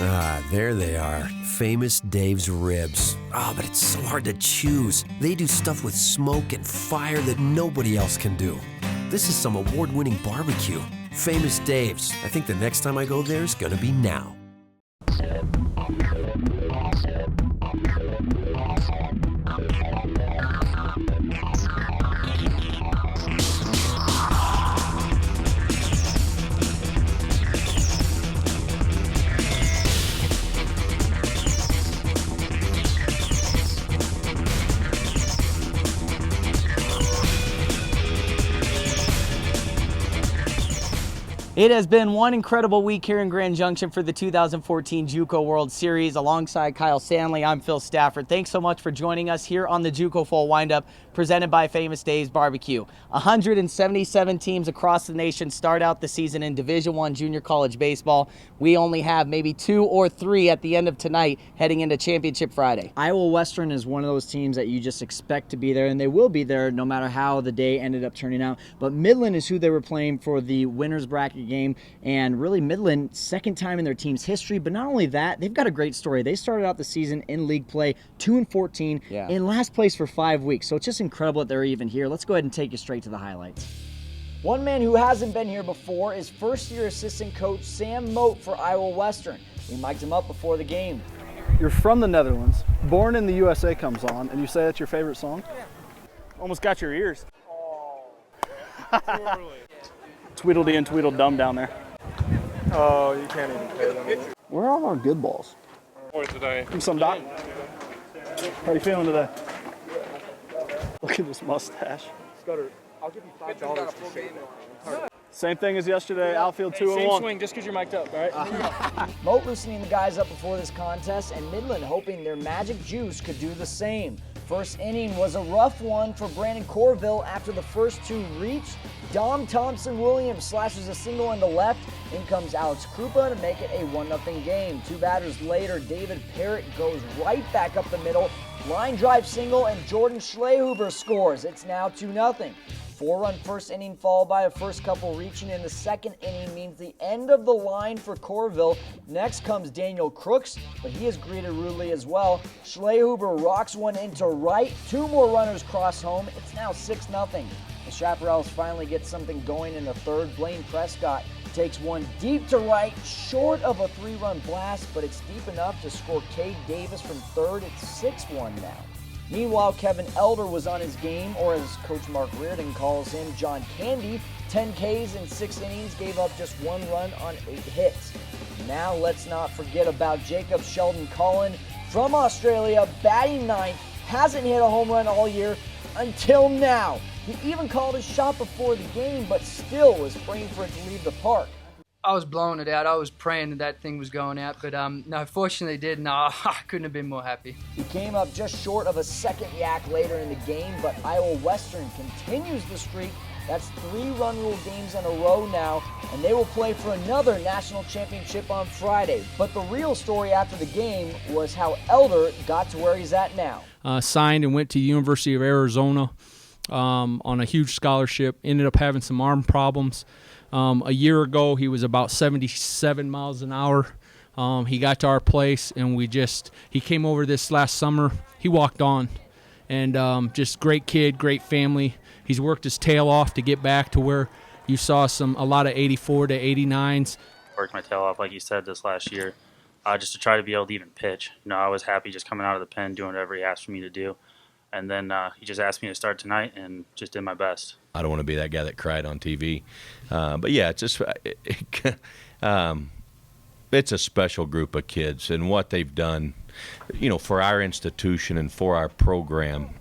Ah, there they are. Famous Dave's Ribs. Ah, but it's so hard to choose. They do stuff with smoke and fire that nobody else can do. This is some award-winning barbecue. Famous Dave's. I think the next time I go there is gonna be now. It has been one incredible week here in Grand Junction for the 2014 JUCO World Series. Alongside Kyle Stanley, I'm Phil Stafford. Thanks so much for joining us here on the JUCO Fall Windup, presented by Famous Dave's Barbecue. 177 teams across the nation start out the season in Division I junior college baseball. We only have maybe 2 or 3 at the end of tonight heading into Championship Friday. Iowa Western is one of those teams that you just expect to be there, and they will be there no matter how the day ended up turning out. But Midland is who they were playing for the winner's bracket game, and really Midland, second time in their team's history. But not only that, they've got a great story. They started out the season in league play 2-14, in last place for 5 weeks. So it's just incredible that they're even here. Let's go ahead and take you straight to the highlights. One man who hasn't been here before is first-year assistant coach Sam Moat for Iowa Western. We mic'd him up before the game. You're from the Netherlands, Born in the USA comes on, and you say that's your favorite song? Almost got your ears. Tweedledee and Tweedledum down there. Oh, you can't even pay them. Where are all our good balls? Or today. Give me some, Doc. How are you feeling today? Look at this mustache. I'll give you $5 to shave it. Same thing as yesterday, outfield 2-1. Same swing, just because you're mic'd up, all right? Moat loosening the guys up before this contest, and Midland hoping their magic juice could do the same. First inning was a rough one for Brandon Corville after the first 2 reached. Dom Thompson-Williams slashes a single into left. In comes Alex Krupa to make it a 1-0 game. 2 batters later, David Parrott goes right back up the middle. Line drive single, and Jordan Schlehuber scores. It's now 2-0. 4-run first inning followed by a first couple reaching in the second inning means the end of the line for Corville. Next comes Daniel Crooks, but he is greeted rudely as well. Schlehuber rocks one into right. 2 more runners cross home. It's now 6-0. The Chaparrals finally get something going in the third. Blaine Prescott takes one deep to right, short of a 3-run blast, but it's deep enough to score Cade Davis from third. It's 6-1 now. Meanwhile, Kevin Elder was on his game, or as Coach Mark Reardon calls him, John Candy. 10 Ks in 6 innings, gave up just 1 run on 8 hits. Now let's not forget about Jacob Sheldon Cullen from Australia, batting 9th, hasn't hit a home run all year until now. He even called his shot before the game, but still was praying for it to leave the park. I was blowing it out. I was praying that thing was going out, but no, fortunately it did. No, I couldn't have been more happy. He came up just short of a second yak later in the game, but Iowa Western continues the streak. That's 3 run rule games in a row now, and they will play for another national championship on Friday. But the real story after the game was how Elder got to where he's at now. Signed and went to the University of Arizona on a huge scholarship. Ended up having some arm problems. A year ago, he was about 77 miles an hour. He got to our place, and he came over this last summer. He walked on, and just great kid, great family. He's worked his tail off to get back to where you saw a lot of 84 to 89s. Worked my tail off, like you said, this last year, just to try to be able to even pitch. I was happy just coming out of the pen, doing whatever he asked for me to do. And then he just asked me to start tonight and just did my best. I don't want to be that guy that cried on TV. But, yeah, it's just it's a special group of kids. And what they've done, for our institution and for our program,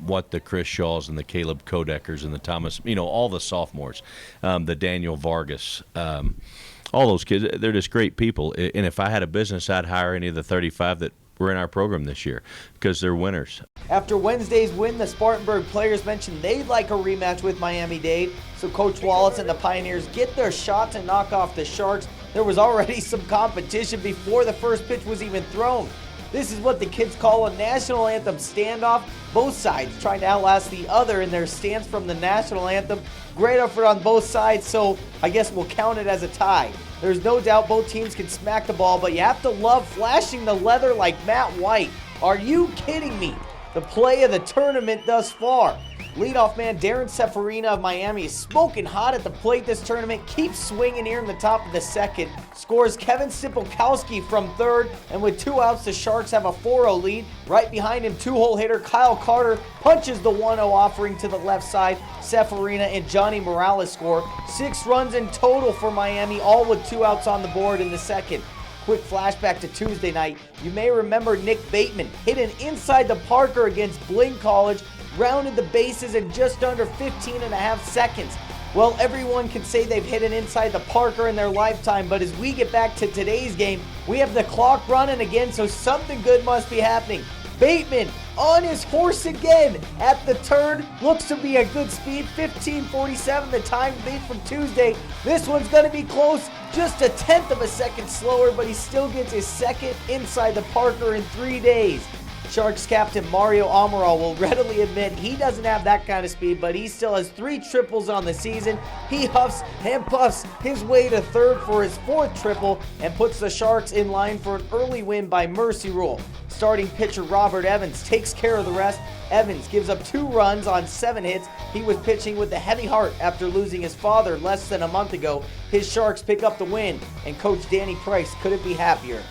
what the Chris Shaws and the Caleb Kodeckers and the Thomas, all the sophomores, the Daniel Vargas, all those kids, they're just great people. And if I had a business, I'd hire any of the 35 that were in our program this year because they're winners. After Wednesday's win, the Spartanburg players mentioned they'd like a rematch with Miami-Dade, so Coach Wallace and the Pioneers get their shot to knock off the Sharks. There was already some competition before the first pitch was even thrown. This is what the kids call a national anthem standoff. Both sides trying to outlast the other in their stance from the national anthem. Great effort on both sides, so I guess we'll count it as a tie. There's no doubt both teams can smack the ball, but you have to love flashing the leather like Matt White. Are you kidding me? The play of the tournament thus far. Leadoff man Darren Seferina of Miami is smoking hot at the plate this tournament. Keeps swinging here in the top of the second. Scores Kevin Sipolkowski from third. And with 2 outs, the Sharks have a 4-0 lead. Right behind him, 2-hole hitter Kyle Carter punches the 1-0 offering to the left side. Seferina and Johnny Morales score. 6 runs in total for Miami, all with 2 outs on the board in the second. Quick flashback to Tuesday night. You may remember Nick Bateman hit an inside the Parker against Bling College, rounded the bases in just under 15.5 seconds. Well, everyone can say they've hit an inside the Parker in their lifetime, but as we get back to today's game, we have the clock running again, so something good must be happening. Bateman on his horse again at the turn. Looks to be a good speed, 15:47, the time beat from Tuesday. This one's going to be close, just a 1/10 of a second slower, but he still gets his second inside the Parker in 3 days. Sharks captain Mario Amaral will readily admit he doesn't have that kind of speed, but he still has 3 triples on the season. He huffs and puffs his way to third for his 4th triple and puts the Sharks in line for an early win by mercy rule. Starting pitcher Robert Evans takes care of the rest. Evans gives up 2 runs on 7 hits. He was pitching with a heavy heart after losing his father less than a month ago. His Sharks pick up the win, and Coach Danny Price couldn't be happier.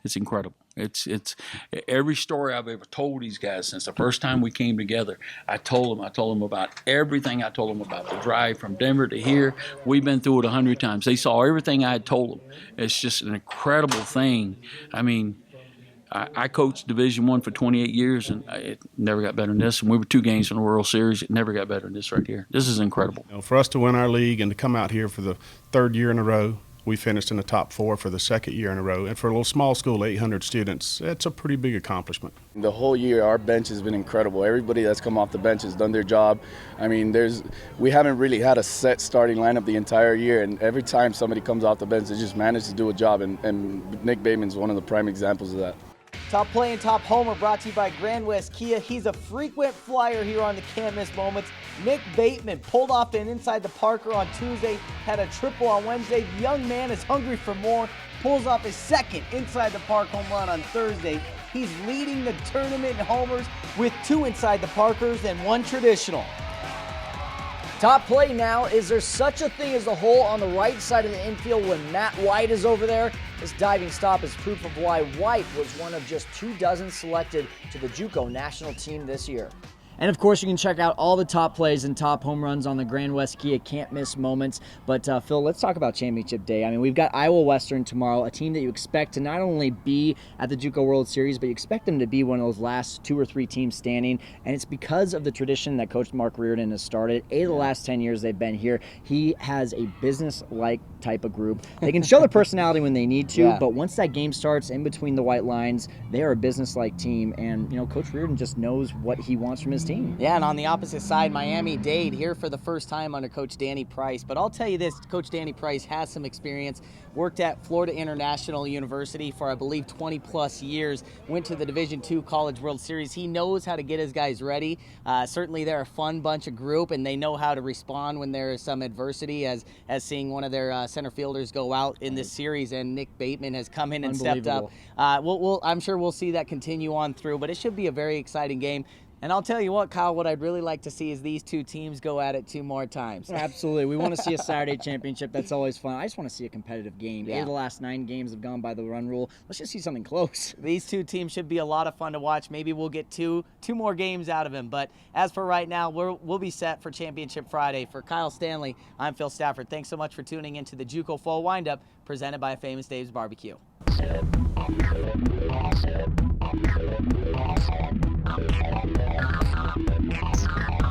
It's incredible. It's every story I've ever told these guys since the first time we came together. I told them about everything. I told them about the drive from Denver to here. We've been through it 100 times. They saw everything I had told them. It's just an incredible thing. I mean, I coached Division I for 28 years, and it never got better than this. And we were 2 games in the World Series. It never got better than this right here. This is incredible. You know, for us to win our league and to come out here for the 3rd year in a row, we finished in the top 4 for the 2nd year in a row. And for a little small school, 800 students, it's a pretty big accomplishment. The whole year, our bench has been incredible. Everybody that's come off the bench has done their job. I mean, we haven't really had a set starting lineup the entire year, and every time somebody comes off the bench, they just manage to do a job, and Nick Bateman's one of the prime examples of that. Top play and top homer brought to you by Grand West Kia. He's a frequent flyer here on the Can't Miss Moments. Nick Bateman pulled off an inside the Parker on Tuesday, had a triple on Wednesday. The young man is hungry for more, pulls off his 2nd inside the park home run on Thursday. He's leading the tournament in homers with 2 inside the Parkers and 1 traditional. Top play now. Is there such a thing as a hole on the right side of the infield when Matt White is over there? This diving stop is proof of why White was one of just 24 selected to the JUCO national team this year. And of course, you can check out all the top plays and top home runs on the Grand West Kia Can't Miss Moments. But Phil, let's talk about Championship Day. I mean, we've got Iowa Western tomorrow, a team that you expect to not only be at the JUCO World Series, but you expect them to be one of those last 2 or 3 teams standing. And it's because of the tradition that Coach Mark Reardon has started. 8 of the last 10 years they've been here. He has a business-like type of group. They can show their personality when they need to, but once that game starts in between the white lines, they are a business-like team. And, you know, Coach Reardon just knows what he wants from his team. Yeah, and on the opposite side, Miami-Dade here for the first time under Coach Danny Price. But I'll tell you this, Coach Danny Price has some experience. Worked at Florida International University for, I believe, 20-plus years. Went to the Division II College World Series. He knows how to get his guys ready. Certainly they're a fun bunch of group, and they know how to respond when there is some adversity, as seeing one of their center fielders go out in this series, and Nick Bateman has come in and stepped up. I'm sure we'll see that continue on through, but it should be a very exciting game. And I'll tell you what, Kyle, what I'd really like to see is these 2 teams go at it 2 more times. Absolutely. We want to see a Saturday championship. That's always fun. I just want to see a competitive game. 8 of the last 9 games have gone by the run rule. Let's just see something close. These 2 teams should be a lot of fun to watch. Maybe we'll get two more games out of them. But as for right now, we'll be set for Championship Friday. For Kyle Stanley, I'm Phil Stafford. Thanks so much for tuning into the JUCO Fall Windup presented by Famous Dave's Barbecue. Awesome.